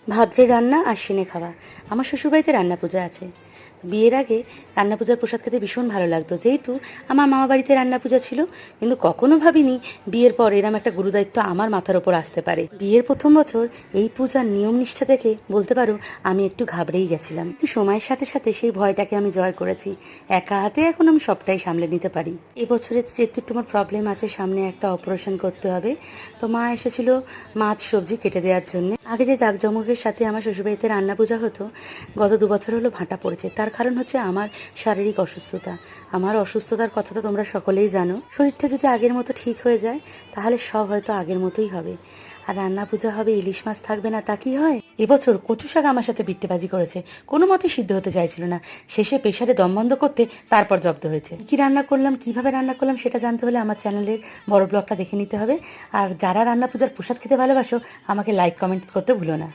ভাদ্রে রান্না আশ্বিনে খাওয়া। আমার শ্বশুরবাড়িতে রান্না পূজা আছে। বিয়ের আগে রান্না পূজার প্রসাদ খেতে ভীষণ ভালো লাগতো, যেহেতু আমার মামা বাড়িতে রান্না পূজা ছিল। কিন্তু কখনো ভাবিনি বিয়ের পর এরম একটা গুরুদায়িত্ব আমার মাথার ওপর আসতে পারে। বিয়ের প্রথম বছর এই পূজার নিয়ম নিষ্ঠা দেখে বলতে পারো আমি একটু ঘাবড়েই গেছিলাম, কিন্তু সময়ের সাথে সাথে সেই ভয়টাকে আমি জয় করেছি। একা হাতে এখন আমি সবটাই সামলে নিতে পারি। এবছরে যেহেতু একটু আমার প্রবলেম আছে, সামনে একটা অপারেশন করতে হবে, তো মা এসেছিল মাছ সবজি কেটে দেওয়ার জন্য। আগে যে জাঁকজমকের সাথে আমার শ্বশুরবাড়িতে রান্না পূজা হতো, গত 2 বছর হলো ভাটা পড়েছে। তার কারণ হচ্ছে আমার শারীরিক অসুস্থতা। আমার অসুস্থতার কথা তো তোমরা সকলেই জানো। শরীরটা যদি আগের মতো ঠিক হয়ে যায় তাহলে সব হয়তো আগের মতোই হবে। আর রান্না পূজা হবে, ইলিশ মাছ থাকবে না তা কি হয়? এবছর কচু শাক আমার সাথে বিট্টেবাজি করেছে, কোনো মতেই সিদ্ধ হতে চাইছিল না। শেষে প্রেসারে দম বন্ধ করতে তারপর জব্দ হয়েছে। কি রান্না করলাম, কিভাবে রান্না করলাম সেটা জানতে হলে আমার চ্যানেলের বড় ব্লগটা দেখে নিতে হবে। আর যারা রান্না পূজার প্রসাদ খেতে ভালোবাসো আমাকে লাইক কমেন্ট করতে ভুলো না।